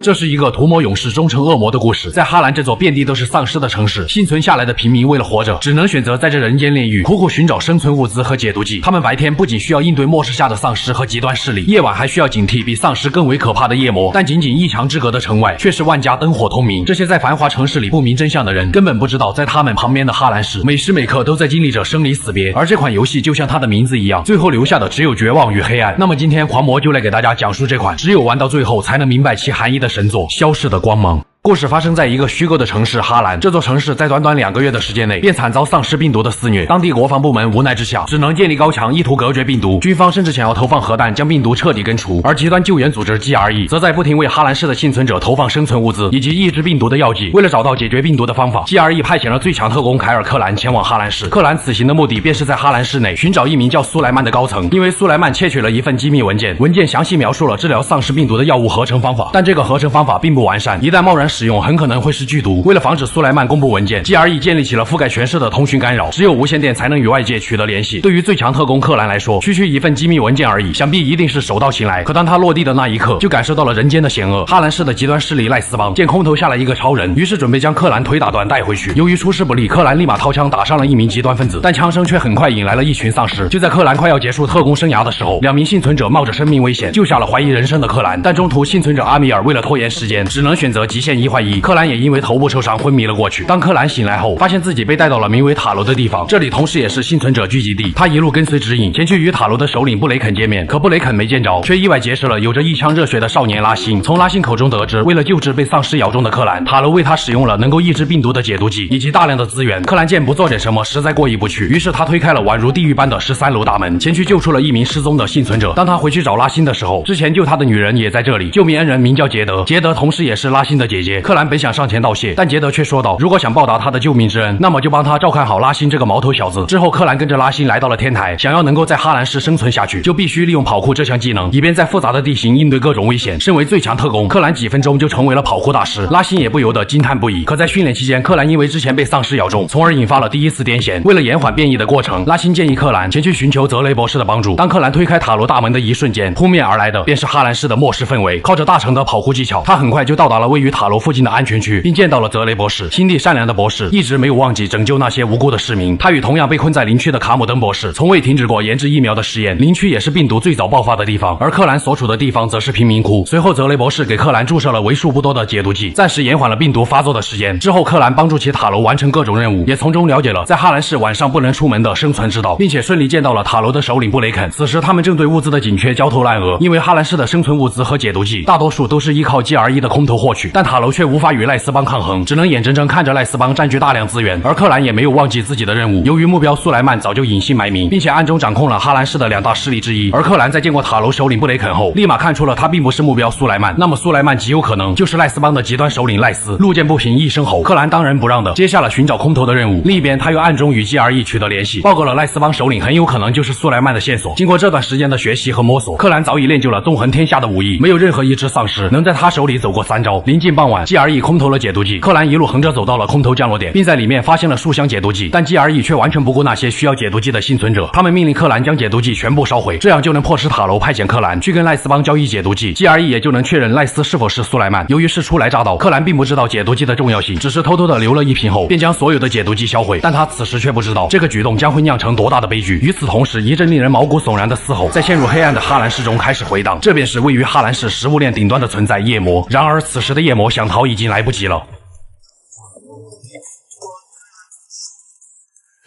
这是一个屠魔勇士终成恶魔的故事。在哈兰这座遍地都是丧尸的城市，幸存下来的平民为了活着，只能选择在这人间炼狱，苦苦寻找生存物资和解毒剂。他们白天不仅需要应对末世下的丧尸和极端势力，夜晚还需要警惕比丧尸更为可怕的夜魔。但仅仅一墙之隔的城外，却是万家灯火通明。这些在繁华城市里不明真相的人，根本不知道在他们旁边的哈兰市，每时每刻都在经历着生离死别。而这款游戏就像它的名字一样，最后留下的只有绝望与黑暗。那么今天狂魔就来给大家讲述这款只有玩到最后才能明白其含义的神作《消逝的光芒》。故事发生在一个虚构的城市哈兰，这座城市在短短2个月的时间内便惨遭丧尸病毒的肆虐，当地国防部门无奈之下只能建立高墙，意图隔绝病毒。军方甚至想要投放核弹将病毒彻底根除，而极端救援组织 GRE 则在不停为哈兰市的幸存者投放生存物资以及抑制病毒的药剂。为了找到解决病毒的方法， GRE 派遣了最强特工凯尔克兰前往哈兰市。克兰此行的目的便是在哈兰市内寻找一名叫苏莱曼的高层，因为苏莱曼窃取了一份机密文件，文件详细描述了治疗丧尸病毒的药物合成方法，但这个合成方法并不完善，一旦贸然使用很可能会是剧毒。为了防止苏莱曼公布文件， GRE 建立起了覆盖全市的通讯干扰，只有无线电才能与外界取得联系。对于最强特工克兰来说，区区一份机密文件而已，想必一定是手到擒来。可当他落地的那一刻，就感受到了人间的险恶。哈兰市的极端势力赖斯邦见空投下来一个超人，于是准备将克兰腿打断带回去。由于出师不利，克兰立马掏枪打伤了一名极端分子，但枪声却很快引来了一群丧尸。就在克兰快要结束特工生涯的时候，2名幸存者冒着生命危险救下了怀疑人生的克兰，但中途幸存者阿米尔为了拖延时间，只能选择极限1换1。克兰也因为头部受伤昏迷了过去。当克兰醒来后，发现自己被带到了名为塔楼的地方，这里同时也是幸存者聚集地。他一路跟随指引前去与塔楼的首领布雷肯见面，可布雷肯没见着，却意外结识了有着一腔热血的少年拉辛。从拉辛口中得知，为了救治被丧尸咬中的克兰，塔楼为他使用了能够抑制病毒的解毒剂以及大量的资源。克兰见不做点什么实在过意不去，于是他推开了宛如地狱般的13楼大门，前去救出了一名失踪的幸存者。当他回去找拉辛的时候，之前救他的女人也在这里。救命恩人名叫杰德，杰德同时也是拉辛的姐姐。克兰本想上前道谢，但杰德却说道，如果想报答他的救命之恩，那么就帮他照看好拉辛这个毛头小子。之后克兰跟着拉辛来到了天台，想要能够在哈兰市生存下去，就必须利用跑酷这项技能，以便在复杂的地形应对各种危险。身为最强特工，克兰几分钟就成为了跑酷大师，拉辛也不由得惊叹不已。可在训练期间，克兰因为之前被丧尸咬中，从而引发了第一次癫痫。为了延缓变异的过程，拉辛建议克兰前去寻求泽雷博士的帮助。当克兰推开塔楼大门的一瞬间，扑面而来的便是哈兰市的末世氛围。靠着大成的跑酷技巧，他很快就到达了位于塔楼附近的安全区，并见到了泽雷博士。心地善良的博士一直没有忘记拯救那些无辜的市民，他与同样被困在林区的卡姆登博士从未停止过研制疫苗的实验。林区也是病毒最早爆发的地方，而克兰所处的地方则是贫民窟。随后泽雷博士给克兰注射了为数不多的解毒剂，暂时延缓了病毒发作的时间。之后克兰帮助其塔楼完成各种任务，也从中了解了在哈兰市晚上不能出门的生存之道，并且顺利见到了塔楼的首领布雷肯。此时他们正对物资的紧缺焦头烂额，因为哈兰市的生存物资和解毒剂大多数都是依靠 GRE 的空投获取，但塔楼却无法与赖斯邦抗衡，只能眼睁睁看着赖斯邦占据大量资源。而克兰也没有忘记自己的任务，由于目标苏莱曼早就隐姓埋名，并且暗中掌控了哈兰市的2大势力之一，而克兰在见过塔楼首领布雷肯后，立马看出了他并不是目标苏莱曼，那么苏莱曼极有可能就是赖斯邦的极端首领赖斯。路见不平一声吼，克兰当仁不让的接下了寻找空投的任务。另一边他又暗中与 GRE 取得联系，报告了赖斯邦首领很有可能就是苏莱曼的线索。经过这段时间的学习和摸索，克兰早已练就了纵横天下的武艺，没有任何一只丧尸能在他手里走过3招。临近傍晚， GRE 空投了解毒剂，克兰一路横着走到了空投降落点，并在里面发现了数箱解毒剂，但 GRE 却完全不顾那些需要解毒剂的幸存者，他们命令克兰将解毒剂全部烧毁，这样就能迫使塔楼派遣克兰去跟赖斯邦交易解毒剂， GRE 也就能确认赖斯是否是苏莱曼。由于是初来乍到，克兰并不知道解毒剂的重要性，只是偷偷的留了1瓶后便将所有的解毒剂销毁，但他此时却不知道这个举动将会酿成多大的悲剧。与此同时，一阵令人毛骨悚然的嘶吼在陷入黑暗的哈兰市中开始回荡，这便是位于哈兰市食物链顶端的存在夜魔。然而此时的夜魔想逃已经来不及了。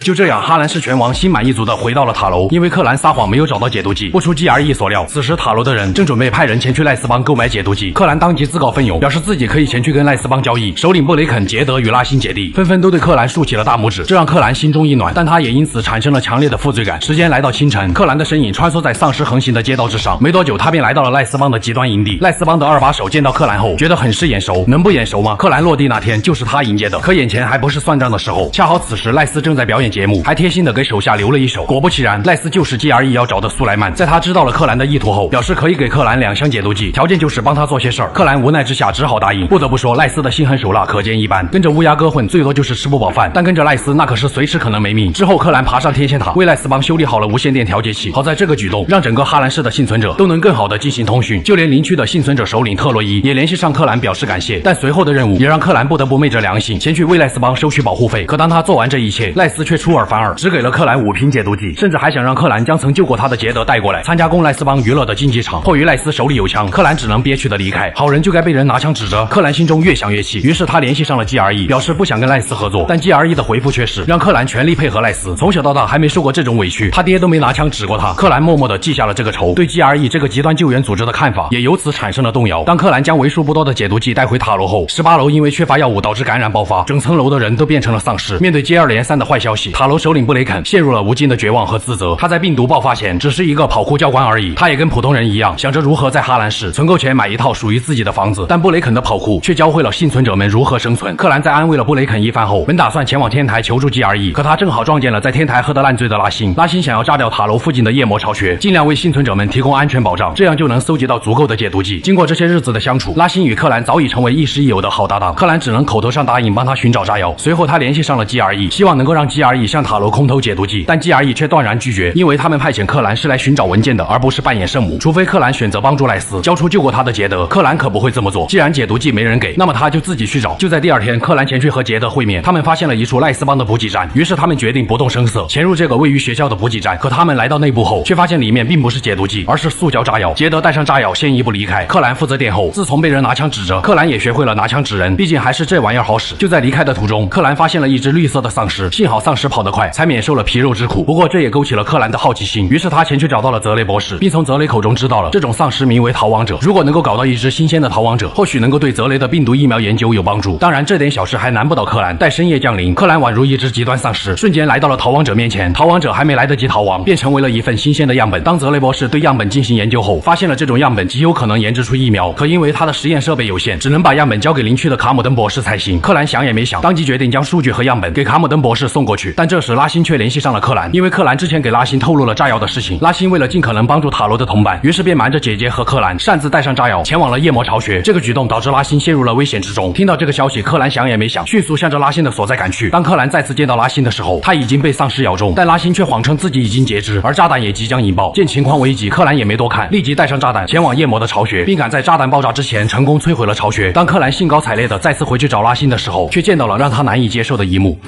就这样，哈兰市拳王心满意足地回到了塔楼，因为克兰撒谎没有找到解毒剂。不出 GRE 所料，此时塔楼的人正准备派人前去赖斯邦购买解毒剂。克兰当即自告奋勇，表示自己可以前去跟赖斯邦交易。首领布雷肯、杰德与拉辛姐弟纷纷都对克兰竖起了大拇指，这让克兰心中一暖，但他也因此产生了强烈的负罪感。时间来到清晨，克兰的身影穿梭在丧尸横行的街道之上，没多久他便来到了赖斯邦的极端营地。赖斯邦的2把手见到克兰后，觉得很是眼熟，能不眼熟吗？克兰落地那天就是他迎接的。可眼前还不是算账的时候，恰好此时赖斯正在表演节目，还贴心的给手下留了一手。果不其然，赖斯就是 GRE 要找的苏莱曼。在他知道了克兰的意图后，表示可以给克兰2箱解毒剂，条件就是帮他做些事儿。克兰无奈之下只好答应。不得不说，赖斯的心狠手辣可见一斑。跟着乌鸦哥混，最多就是吃不饱饭，但跟着赖斯那可是随时可能没命。之后，克兰爬上天线塔，为赖斯帮修理好了无线电调节器。好在这个举动让整个哈兰市的幸存者都能更好的进行通讯，就连邻区的幸存者首领特洛伊也联系上克兰表示感谢。但随后的任务也让克兰不得不昧着良心前去为赖斯帮收取保护费。可当他做完这一切，赖斯却出尔反尔，只给了克兰5瓶解毒剂，甚至还想让克兰将曾救过他的杰德带过来参加供赖斯帮娱乐的竞技场。迫于赖斯手里有枪，克兰只能憋屈的离开。好人就该被人拿枪指着，克兰心中越想越气，于是他联系上了 GRE， 表示不想跟赖斯合作。但 GRE 的回复却是让克兰全力配合赖斯。从小到大还没受过这种委屈，他爹都没拿枪指过他。克兰默默的记下了这个仇，对 GRE 这个极端救援组织的看法也由此产生了动摇。当克兰将为数不多的解毒剂带回塔楼后，18楼因为缺乏药物导致感染爆发，整层楼的人都变成了丧尸。面对接二连三的坏消息，塔楼首领布雷肯陷入了无尽的绝望和自责。他在病毒爆发前只是一个跑酷教官而已，他也跟普通人一样，想着如何在哈兰市存够钱买一套属于自己的房子。但布雷肯的跑酷却教会了幸存者们如何生存。克兰在安慰了布雷肯一番后，本打算前往天台求助 GRE， 可他正好撞见了在天台喝得烂醉的拉辛。拉辛想要炸掉塔楼附近的夜魔巢穴，尽量为幸存者们提供安全保障，这样就能搜集到足够的解毒剂。经过这些日子的相处，拉辛与克兰早已成为亦师亦友的好搭档。克兰只能口头上答应帮他寻找炸药，随后他联系上了 GRE， 希望能够让 GRE 向塔楼空投解毒剂，但 GRE 却断然拒绝，因为他们派遣克兰是来寻找文件的，而不是扮演圣母。除非克兰选择帮助赖斯交出救过他的杰德，克兰可不会这么做。既然解毒剂没人给，那么他就自己去找。就在第二天，克兰前去和杰德会面，他们发现了一处赖斯帮的补给站，于是他们决定不动声色潜入这个位于学校的补给站。可他们来到内部后，却发现里面并不是解毒剂，而是塑胶炸药。杰德带上炸药先一步离开，克兰负责殿后。自从被人拿枪指着，克兰也学会了拿枪指人，毕竟还是这玩意儿好使。就在离开的途中，克兰发现了一只绿色的丧尸，幸好丧尸跑得快，才免受了皮肉之苦。不过这也勾起了克兰的好奇心，于是他前去找到了泽雷博士，并从泽雷口中知道了这种丧尸名为逃亡者。如果能够搞到一只新鲜的逃亡者，或许能够对泽雷的病毒疫苗研究有帮助。当然这点小事还难不倒克兰。待深夜降临，克兰宛如一只极端丧尸，瞬间来到了逃亡者面前。逃亡者还没来得及逃亡，便成为了一份新鲜的样本。当泽雷博士对样本进行研究后，发现了这种样本极有可能研制出疫苗，可因为他的实验设备有限，只能把样本交给邻区的卡姆登博士才行。克兰想也没想，当即决定将数据和样本给卡姆登博士送过去。但这时拉辛却联系上了克兰，因为克兰之前给拉辛透露了炸药的事情。拉辛为了尽可能帮助塔罗的同伴，于是便瞒着姐姐和克兰擅自带上炸药前往了夜魔巢穴。这个举动导致拉辛陷入了危险之中。听到这个消息，克兰想也没想，迅速向着拉辛的所在赶去。当克兰再次见到拉辛的时候，他已经被丧尸咬中，但拉辛却谎称自己已经截肢，而炸弹也即将引爆。见情况危急，克兰也没多看，立即带上炸弹前往夜魔的巢穴，并赶在炸弹爆炸之前成功摧毁了巢穴。当克兰兴高采烈的再次回去找拉辛的时候，却见到了让他难以接受的一幕。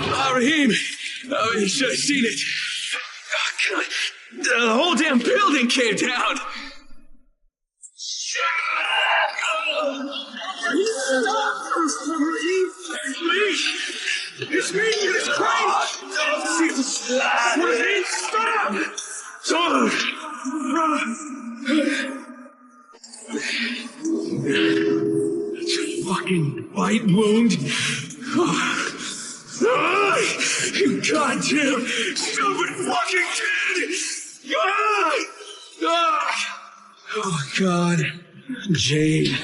You should have seen it. Oh, God. The whole damn building came down. It's me, it's Christ. Jesus. Please stop. It's a fucking bite wound. You goddamn stupid fucking kid! Oh God, Jade.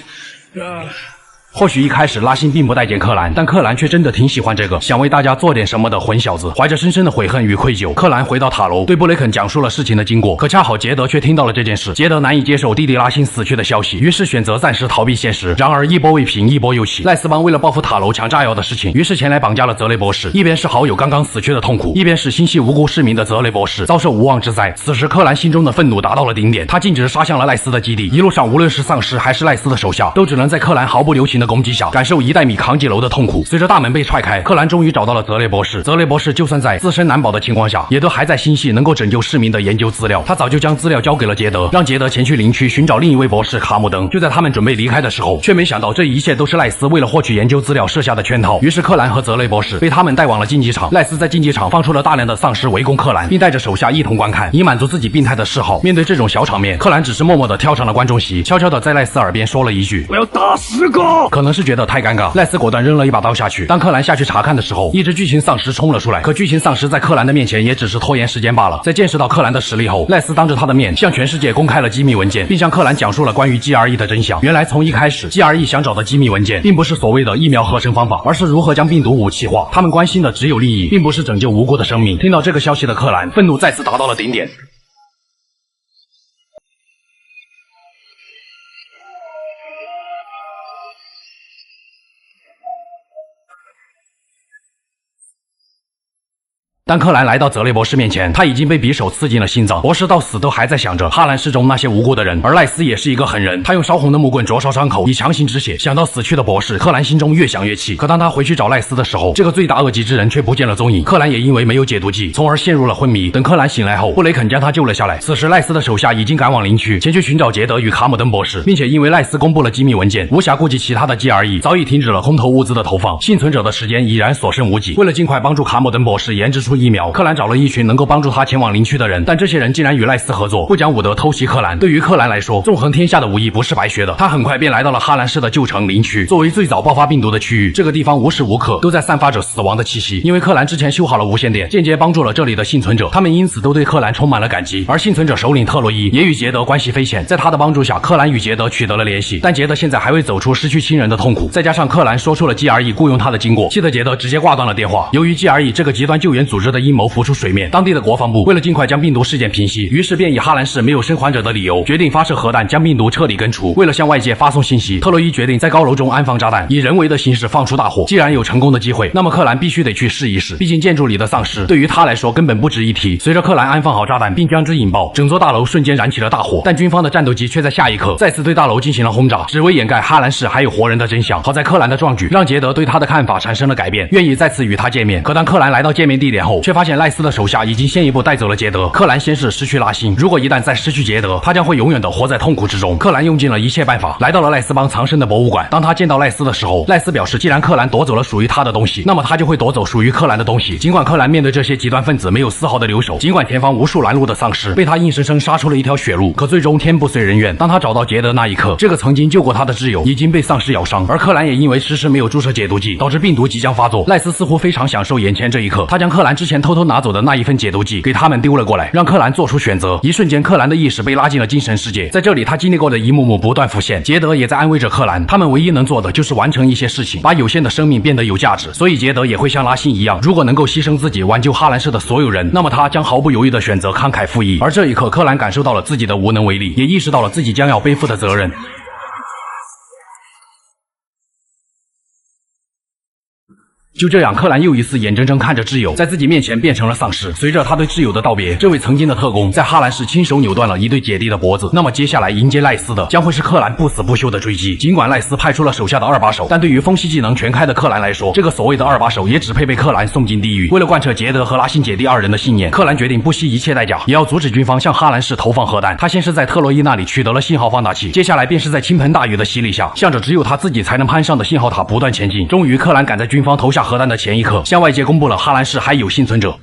或许一开始拉辛并不待见克兰，但克兰却真的挺喜欢这个想为大家做点什么的混小子。怀着深深的悔恨与愧疚，克兰回到塔楼，对布雷肯讲述了事情的经过。可恰好杰德却听到了这件事，杰德难以接受弟弟拉辛死去的消息，于是选择暂时逃避现实。然而一波未平，一波又起。赖斯帮为了报复塔楼抢炸药的事情，于是前来绑架了泽雷博士。一边是好友刚刚死去的痛苦，一边是心系无辜市民的泽雷博士遭受无妄之灾。此时克兰心中的愤怒达到了顶点，他径直杀向了赖斯的基地。一路上无论是丧尸还是赖斯的手下，都只能在克兰毫不留情的攻击下感受1袋米扛几楼的痛苦。随着大门被踹开，克兰终于找到了泽雷博士。泽雷博士就算在自身难保的情况下，也都还在心系能够拯救市民的研究资料。他早就将资料交给了杰德，让杰德前去邻区寻找另一位博士卡姆登。就在他们准备离开的时候，却没想到这一切都是赖斯为了获取研究资料设下的圈套。于是克兰和泽雷博士被他们带往了竞技场。赖斯在竞技场放出了大量的丧尸围攻克兰，并带着手下一同观看，以满足自己病态的嗜好。面对这种小场面，克兰只是默默地跳上了观众席，悄悄地在赖斯耳边说了一句：“我要打10个。”可能是觉得太尴尬，赖斯果断扔了一把刀下去。当克兰下去查看的时候，一只巨型丧尸冲了出来，可巨型丧尸在克兰的面前也只是拖延时间罢了。在见识到克兰的实力后，赖斯当着他的面向全世界公开了机密文件，并向克兰讲述了关于 GRE 的真相。原来从一开始 ，GRE 想找的机密文件并不是所谓的疫苗合成方法，而是如何将病毒武器化。他们关心的只有利益，并不是拯救无辜的生命。听到这个消息的克兰，愤怒再次达到了顶点。当克兰来到泽雷博士面前，他已经被匕首刺进了心脏。博士到死都还在想着哈兰市中那些无辜的人，而赖斯也是一个狠人，他用烧红的木棍灼烧伤口，以强行止血。想到死去的博士，克兰心中越想越气。可当他回去找赖斯的时候，这个罪大恶极之人却不见了踪影。克兰也因为没有解毒剂，从而陷入了昏迷。等克兰醒来后，布雷肯将他救了下来。此时赖斯的手下已经赶往林区，前去寻找杰德与卡姆登博士，并且因为赖斯公布了机密文件，无暇顾及其他的 GRE， 早已停止了空投物资的投放，幸存者的时间已然所剩无几。为了尽快帮助卡姆登博士研制出疫苗，克兰找了一群能够帮助他前往林区的人，但这些人竟然与赖斯合作，不讲武德偷袭克兰。对于克兰来说，纵横天下的武艺不是白学的。他很快便来到了哈兰市的旧城林区，作为最早爆发病毒的区域，这个地方无时无刻都在散发着死亡的气息。因为克兰之前修好了无线电，间接帮助了这里的幸存者，他们因此都对克兰充满了感激。而幸存者首领特洛伊也与杰德关系匪浅，在他的帮助下，克兰与杰德取得了联系。但杰德现在还未走出失去亲人的痛苦，再加上克兰说出了 GRE 雇佣他的经过，气得杰德直接挂断了电话。由于 GRE 这个极端救援组织的阴谋浮出水面，当地的国防部为了尽快将病毒事件平息，于是便以哈兰市没有生还者的理由，决定发射核弹将病毒彻底根除。为了向外界发送信息，特洛伊决定在高楼中安放炸弹，以人为的形式放出大火。既然有成功的机会，那么克兰必须得去试一试，毕竟建筑里的丧尸对于他来说根本不值一提。随着克兰安放好炸弹并将之引爆，整座大楼瞬间燃起了大火，但军方的战斗机却在下一刻再次对大楼进行了轰炸，只为掩盖哈兰市还有活人的真相。好在克兰的壮举让杰德对他的看法产生了改变，愿意再次与他见面。可当克兰来到见面地点后，却发现赖斯的手下已经先一步带走了杰德。克兰先是失去拉辛，如果一旦再失去杰德，他将会永远的活在痛苦之中。克兰用尽了一切办法，来到了赖斯邦藏身的博物馆。当他见到赖斯的时候，赖斯表示，既然克兰夺走了属于他的东西，那么他就会夺走属于克兰的东西。尽管克兰面对这些极端分子没有丝毫的留手，尽管前方无数拦路的丧尸被他硬生生杀出了一条血路，可最终天不遂人愿。当他找到杰德那一刻，这个曾经救过他的挚友已经被丧尸咬伤，而克兰也因为迟迟没有注射解毒剂，导致病毒即将发作。赖斯似乎非常享受眼前这一刻，他将克兰之前偷偷拿走的那一份解毒剂给他们丢了过来，让克兰做出选择。一瞬间，克兰的意识被拉进了精神世界，在这里他经历过的一幕幕不断浮现。杰德也在安慰着克兰，他们唯一能做的就是完成一些事情，把有限的生命变得有价值。所以杰德也会像拉辛一样，如果能够牺牲自己挽救哈兰市的所有人，那么他将毫不犹豫地选择慷慨赴义。而这一刻，克兰感受到了自己的无能为力，也意识到了自己将要背负的责任。就这样，克兰又一次眼睁睁看着挚友在自己面前变成了丧尸。随着他对挚友的道别，这位曾经的特工在哈兰市亲手扭断了一对姐弟的脖子。那么接下来迎接赖斯的将会是克兰不死不休的追击。尽管赖斯派出了手下的二把手，但对于风系技能全开的克兰来说，这个所谓的二把手也只配被克兰送进地狱。为了贯彻杰德和拉辛姐弟二人的信念，克兰决定不惜一切代价，也要阻止军方向哈兰市投放核弹。他先是在特洛伊那里取得了信号放大器，接下来便是在倾盆大雨的洗礼下，向着只有他自己才能攀上的信号塔不断前进。终于，克兰赶在军方投下核弹的前一刻，向外界公布了哈兰市还有幸存者。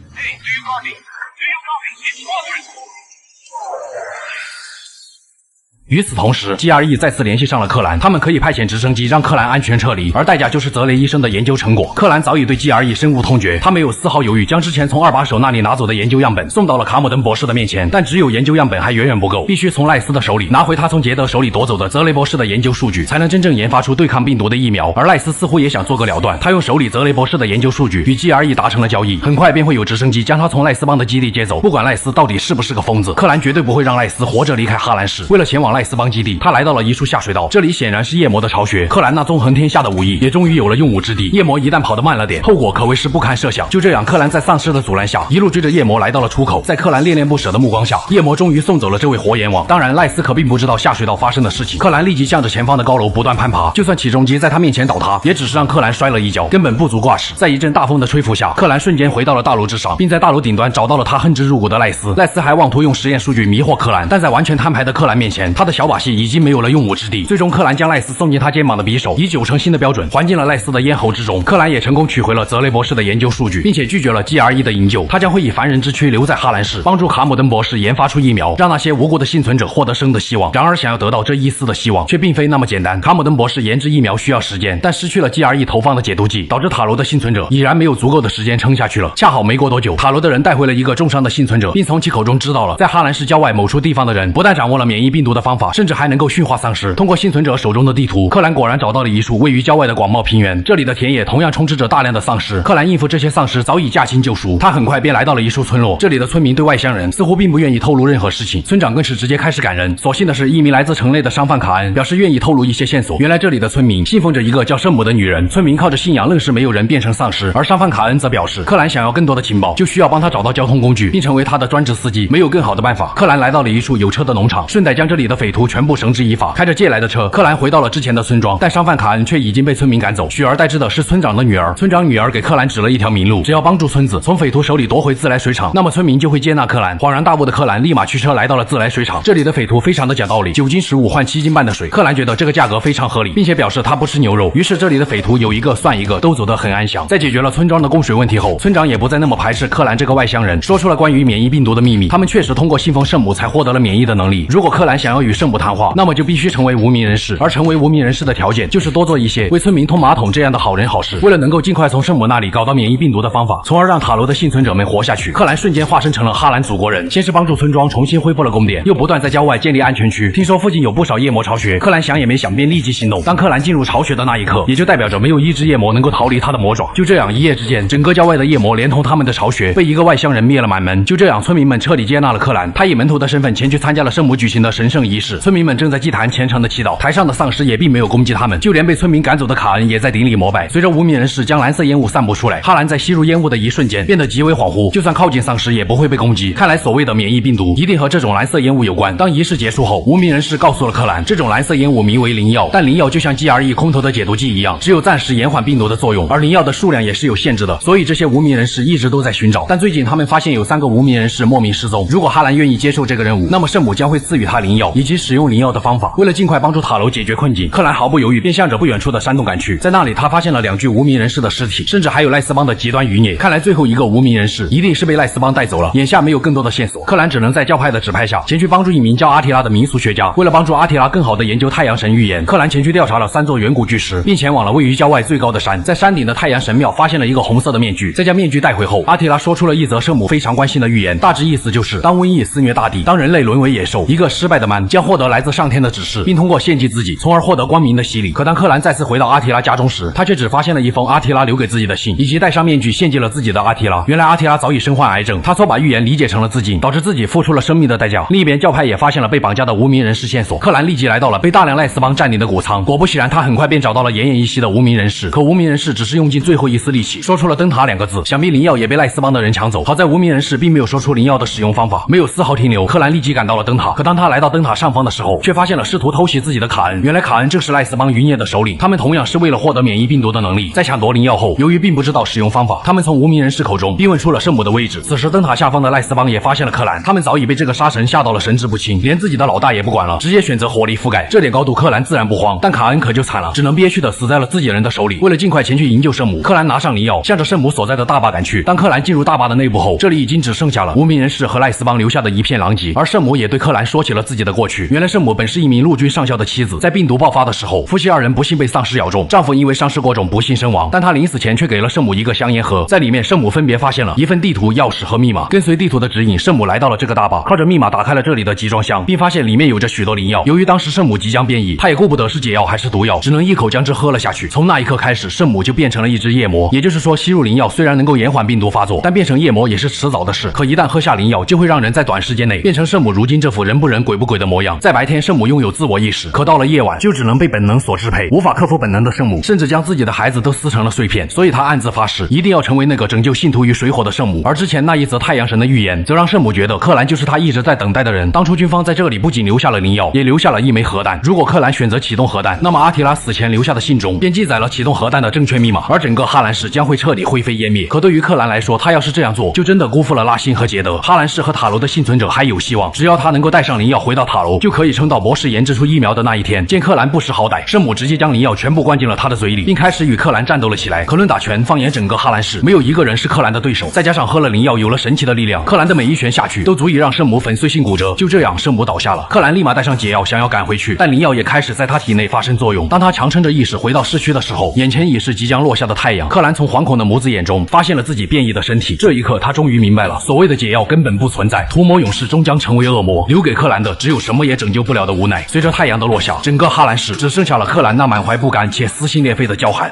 与此同时 ，GRE 再次联系上了克兰，他们可以派遣直升机让克兰安全撤离，而代价就是泽雷医生的研究成果。克兰早已对 GRE 深恶痛绝，他没有丝毫犹豫，将之前从二把手那里拿走的研究样本送到了卡姆登博士的面前。但只有研究样本还远远不够，必须从赖斯的手里拿回他从杰德手里夺走的泽雷博士的研究数据，才能真正研发出对抗病毒的疫苗。而赖斯似乎也想做个了断，他用手里泽雷博士的研究数据与 GRE 达成了交易，很快便会有直升机将他从赖斯邦的基地接走。不管赖斯到底是不是个疯子，克兰绝对不会让赖斯活着离开哈兰市。为了前往赖斯邦基地，他来到了一处下水道，这里显然是夜魔的巢穴。克兰那纵横天下的武艺也终于有了用武之地。夜魔一旦跑得慢了点，后果可谓是不堪设想。就这样，克兰在丧尸的阻拦下，一路追着夜魔来到了出口。在克兰恋恋不舍的目光下，夜魔终于送走了这位活阎王。当然，赖斯可并不知道下水道发生的事情。克兰立即向着前方的高楼不断攀爬，就算起重机在他面前倒塌，也只是让克兰摔了一跤，根本不足挂齿。在一阵大风的吹拂下，克兰瞬间回到了大楼之上，并在大楼顶端找到了他恨之入骨的赖斯。赖斯还妄图用实验数据迷惑克兰，但在完全摊牌的克兰面前，他的小把戏已经没有了用武之地。最终，克兰将赖斯送进他肩膀的匕首以9成新的标准还进了赖斯的咽喉之中。克兰也成功取回了泽雷博士的研究数据，并且拒绝了 GRE 的营救。他将会以凡人之躯留在哈兰市，帮助卡姆登博士研发出疫苗，让那些无辜的幸存者获得生的希望。然而，想要得到这一丝的希望，却并非那么简单。卡姆登博士研制疫苗需要时间，但失去了 GRE 投放的解毒剂，导致塔罗的幸存者已然没有足够的时间撑下去了。恰好没过多久，塔罗的人带回了一个重伤的幸存者，并从其口中知道了在哈兰市郊外某处地方的人不但掌握了免疫病毒的方法，甚至还能够驯化丧尸。通过幸存者手中的地图，克兰果然找到了一处位于郊外的广袤平原，这里的田野同样充斥着大量的丧尸。克兰应付这些丧尸早已驾轻就熟，他很快便来到了一处村落。这里的村民对外乡人似乎并不愿意透露任何事情，村长更是直接开始赶人。所幸的是，一名来自城内的商贩卡恩表示愿意透露一些线索。原来这里的村民信奉着一个叫圣母的女人，村民靠着信仰愣是没有人变成丧尸。而商贩卡恩则表示，克兰想要更多的情报，就需要帮他找到交通工具，并成为他的专职司机。没有更好的办法，克兰来到了一处有车的农场，顺带将这里的匪徒全部绳之以法。开着借来的车，克兰回到了之前的村庄，但商贩卡恩却已经被村民赶走，取而代之的是村长的女儿。村长女儿给克兰指了一条明路，只要帮助村子从匪徒手里夺回自来水厂，那么村民就会接纳克兰。恍然大悟的克兰立马驱车来到了自来水厂。这里的匪徒非常的讲道理，9斤15换7斤半的水，克兰觉得这个价格非常合理，并且表示他不吃牛肉。于是这里的匪徒有一个算一个，都走得很安详。在解决了村庄的供水问题后，村长也不再那么排斥克兰这个外乡人，说出了关于免疫病毒的秘密。他们确实通过信奉圣母才获得了免疫的能力。如果克兰想要与圣母谈话，那么就必须成为无名人士，而成为无名人士的条件就是多做一些为村民通马桶这样的好人好事。为了能够尽快从圣母那里搞到免疫病毒的方法，从而让塔罗的幸存者们活下去，克兰瞬间化身成了哈兰祖国人。先是帮助村庄重新恢复了供电，又不断在郊外建立安全区。听说附近有不少夜魔巢穴，克兰想也没想便立即行动。当克兰进入巢穴的那一刻，也就代表着没有一只夜魔能够逃离他的魔爪。就这样，一夜之间，整个郊外的夜魔连同他们的巢穴被一个外乡人灭了满门。就这样，村民们彻底接纳了克兰，他以门徒的身份前去参加了圣母举行的神圣仪式。村民们正在祭坛虔诚的祈祷，台上的丧尸也并没有攻击他们，就连被村民赶走的卡恩也在顶礼膜拜。随着无名人士将蓝色烟雾散布出来，哈兰在吸入烟雾的一瞬间变得极为恍惚，就算靠近丧尸也不会被攻击。看来所谓的免疫病毒一定和这种蓝色烟雾有关。当仪式结束后，无名人士告诉了克兰，这种蓝色烟雾名为灵药，但灵药就像 GRE 空投的解毒剂一样，只有暂时延缓病毒的作用，而灵药的数量也是有限制的，所以这些无名人士一直都在寻找。但最近他们发现有3个无名人士莫名失踪，如果哈兰愿意接受这个任务，那么圣母将会赐予他灵药以及使用灵药的方法。为了尽快帮助塔楼解决困境，克兰毫不犹豫便向着不远处的山洞赶去。在那里，他发现了2具无名人士的尸体，甚至还有赖斯邦的极端余孽。看来最后一个无名人士一定是被赖斯邦带走了。眼下没有更多的线索，克兰只能在教派的指派下前去帮助一名叫阿提拉的民俗学家。为了帮助阿提拉更好的研究太阳神预言，克兰前去调查了3座远古巨石，并前往了位于郊外最高的山。在山顶的太阳神庙发现了一个红色的面具，在将面具带回后，阿提拉说出了一则圣母非常关心的预言，大致意思就是当瘟疫肆虐大地，当人类沦为野兽，一个失败的曼将获得来自上天的指示，并通过献祭自己，从而获得光明的洗礼。可当克兰再次回到阿提拉家中时，他却只发现了一封阿提拉留给自己的信，以及戴上面具献祭了自己的阿提拉。原来阿提拉早已身患癌症，他错把预言理解成了自尽，导致自己付出了生命的代价。另一边，教派也发现了被绑架的无名人士线索，克兰立即来到了被大量赖斯邦占领的谷仓。果不其然，他很快便找到了奄奄一息的无名人士。可无名人士只是用尽最后一丝力气，说出了灯塔2个字，想必灵药也被赖斯邦的人抢走。好在无名人士并没有说出灵药的使用方法，没有丝毫停留。克兰立即赶到了灯塔，可当他来到灯塔上方的时候，却发现了试图偷袭自己的卡恩。原来卡恩正是赖斯邦余孽的首领，他们同样是为了获得免疫病毒的能力。在抢夺灵药后，由于并不知道使用方法，他们从无名人士口中逼问出了圣母的位置。此时灯塔下方的赖斯邦也发现了克兰，他们早已被这个杀神吓到了神志不清，连自己的老大也不管了，直接选择火力覆盖。这点高度克兰自然不慌，但卡恩可就惨了，只能憋屈的死在了自己人的手里。为了尽快前去营救圣母，克兰拿上灵药，向着圣母所在的大坝赶去。当克兰进入大坝的内部后，这里已经只剩下了无名人士和赖斯邦留下的一片狼藉。而圣母也对克兰说起了自己的过去。原来圣母本是一名陆军上校的妻子，在病毒爆发的时候，夫妻2人不幸被丧尸咬中，丈夫因为伤势过重不幸身亡，但他临死前却给了圣母一个香烟盒，在里面圣母分别发现了一份地图、钥匙和密码。跟随地图的指引，圣母来到了这个大坝，靠着密码打开了这里的集装箱，并发现里面有着许多灵药。由于当时圣母即将变异，她也顾不得是解药还是毒药，只能一口将之喝了下去。从那一刻开始，圣母就变成了一只夜魔。也就是说，吸入灵药虽然能够延缓病毒发作，但变成夜魔也是迟早的事。可一旦喝下灵药，就会让人在短时间内变成圣母如今这副人不人鬼不鬼的模样。在白天，圣母拥有自我意识，可到了夜晚，就只能被本能所支配。无法克服本能的圣母，甚至将自己的孩子都撕成了碎片。所以她暗自发誓，一定要成为那个拯救信徒于水火的圣母。而之前那一则太阳神的预言，则让圣母觉得克兰就是她一直在等待的人。当初军方在这里不仅留下了灵药，也留下了一枚核弹。如果克兰选择启动核弹，那么阿提拉死前留下的信中便记载了启动核弹的正确密码，而整个哈兰市将会彻底灰飞烟灭。可对于克兰来说，他要是这样做，就真的辜负了拉辛和杰德。哈兰市和塔楼的幸存者还有希望，只要他能够带上灵药回到塔楼，后，就可以撑到博士研制出疫苗的那一天。见克兰不识好歹，圣母直接将灵药全部灌进了他的嘴里，并开始与克兰战斗了起来。克伦打拳，放眼整个哈兰市，没有一个人是克兰的对手。再加上喝了灵药，有了神奇的力量，克兰的每一拳下去都足以让圣母粉碎性骨折。就这样，圣母倒下了。克兰立马带上解药，想要赶回去，但灵药也开始在他体内发生作用。当他强撑着意识回到市区的时候，眼前已是即将落下的太阳。克兰从惶恐的母子眼中发现了自己变异的身体。这一刻，他终于明白了，所谓的解药根本不存在，屠魔勇士终将成为恶魔，留给克兰的只有什么也拯救不了的无奈。随着太阳的落下，整个哈兰市只剩下了克兰那满怀不甘且撕心裂肺的叫喊。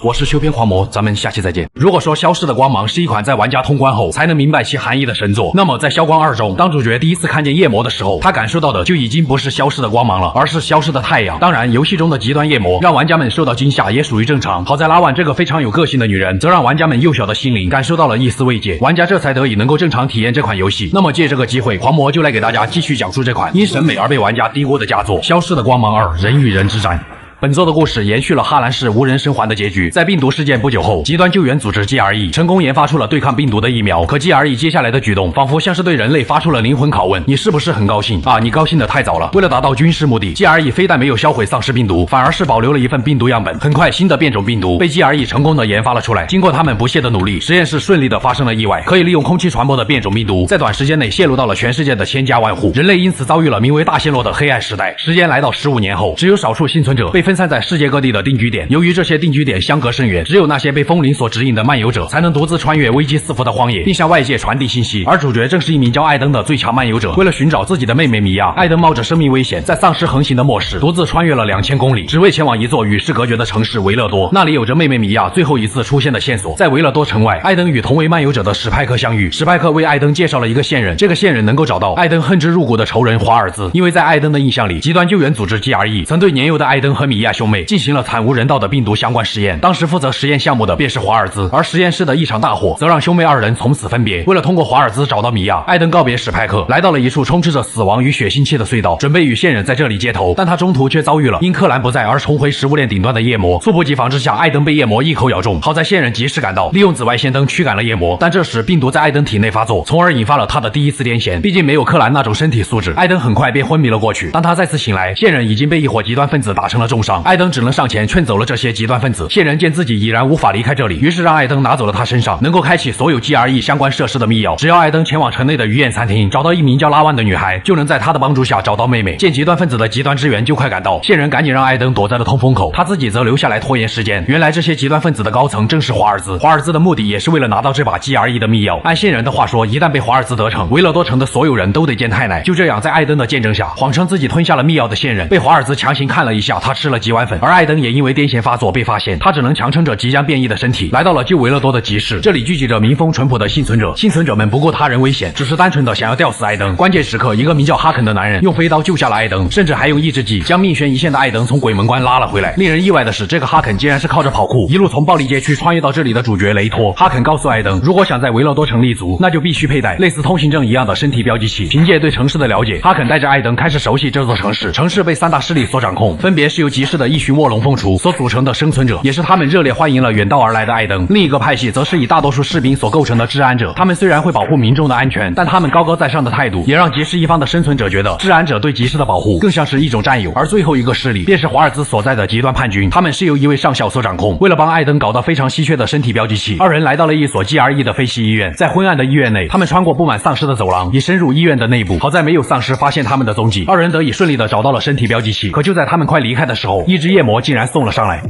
我是修边狂魔，咱们下期再见。如果说消失的光芒是一款在玩家通关后才能明白其含义的神作，那么在消光2中，当主角第一次看见夜魔的时候，他感受到的就已经不是消失的光芒了，而是消失的太阳。当然，游戏中的极端夜魔让玩家们受到惊吓也属于正常。好在拉万这个非常有个性的女人，则让玩家们幼小的心灵感受到了一丝慰藉，玩家这才得以能够正常体验这款游戏。那么借这个机会，狂魔就来给大家继续讲述这款因审美而被玩家低估的佳作《消失的光芒2：人与人之战》。本作的故事延续了哈兰市无人生还的结局。在病毒事件不久后，极端救援组织 GRE 成功研发出了对抗病毒的疫苗。可 GRE 接下来的举动，仿佛像是对人类发出了灵魂拷问：你是不是很高兴啊？你高兴得太早了。为了达到军事目的 ，GRE 非但没有销毁丧尸病毒，反而是保留了一份病毒样本。很快，新的变种病毒被 GRE 成功的研发了出来。经过他们不懈的努力，实验室顺利的发生了意外。可以利用空气传播的变种病毒，在短时间内泄露到了全世界的千家万户。人类因此遭遇了名为大陷落的黑暗时代。时间来到15年后，只有少数幸存者被分散在世界各地的定居点。由于这些定居点相隔甚远，只有那些被风铃所指引的漫游者才能独自穿越危机四伏的荒野，并向外界传递信息。而主角正是一名叫艾登的最强漫游者。为了寻找自己的妹妹米娅，艾登冒着生命危险，在丧尸横行的末世，独自穿越了2000公里，只为前往一座与世隔绝的城市维勒多。那里有着妹妹米娅最后一次出现的线索。在维勒多城外，艾登与同为漫游者的史派克相遇。史派克为艾登介绍了一个线人，这个线人能够找到艾登恨之入骨的仇人华尔兹。因为在艾登的印象里，极端救援组织 GRE 曾对年幼的艾登和米娅兄妹进行了惨无人道的病毒相关实验。当时负责实验项目的便是华尔兹，而实验室的一场大火则让兄妹二人从此分别。为了通过华尔兹找到米娅，艾登告别史派克，来到了一处充斥着死亡与血腥气的隧道，准备与线人在这里接头。但他中途却遭遇了因克兰不在而重回食物链顶端的夜魔。猝不及防之下，艾登被夜魔一口咬中。好在线人及时赶到，利用紫外线灯驱赶了夜魔。但这时病毒在艾登体内发作，从而引发了他的第一次癫痫。毕竟没有克兰那种身体素质，艾登很快便昏迷了过去。当他再次醒来，线人已经被一伙极端分子打成了重伤。艾登只能上前劝走了这些极端分子。线人见自己已然无法离开这里，于是让艾登拿走了他身上能够开启所有 GRE 相关设施的密钥。只要艾登前往城内的鱼宴餐厅，找到一名叫拉万的女孩，就能在她的帮助下找到妹妹。见极端分子的极端支援就快赶到，线人赶紧让艾登躲在了通风口，他自己则留下来拖延时间。原来这些极端分子的高层正是华尔兹，华尔兹的目的也是为了拿到这把 GRE 的密钥。按线人的话说，一旦被华尔兹得逞，维勒多城的所有人都得见太奶。就这样，在艾登的见证下，谎称自己吞下了密钥的线人被华尔兹强行看了一下，他吃了几碗粉。而艾登也因为癫痫发作被发现，他只能强撑着即将变异的身体，来到了救维勒多的集市。这里聚集着民风淳朴的幸存者，幸存者们不顾他人危险，只是单纯的想要吊死艾登。关键时刻，一个名叫哈肯的男人用飞刀救下了艾登，甚至还用抑制剂将命悬一线的艾登从鬼门关拉了回来。令人意外的是，这个哈肯竟然是靠着跑酷一路从暴力街区穿越到这里的主角雷托。哈肯告诉艾登，如果想在维勒多城立足，那就必须佩戴类似通行证一样的身体标记器。凭借对城市的了解，哈肯带着艾登开始熟悉这座城市。城市被3大势力所掌控，分别是由集市的一群卧龙凤雏所组成的生存者，也是他们热烈欢迎了远道而来的艾登。另一个派系则是以大多数士兵所构成的治安者，他们虽然会保护民众的安全，但他们高高在上的态度也让集市一方的生存者觉得治安者对集市的保护更像是一种占有。而最后一个势力便是华尔兹所在的极端叛军，他们是由一位上校所掌控。为了帮艾登搞到非常稀缺的身体标记器，二人来到了一所 GRE 的废弃医院。在昏暗的医院内，他们穿过布满丧尸的走廊，以深入医院的内部。好在没有丧尸发现他们的踪迹，二人得以顺利的找到了身体标记器。可就在他们快离开的时候，一只夜魔竟然送了上来。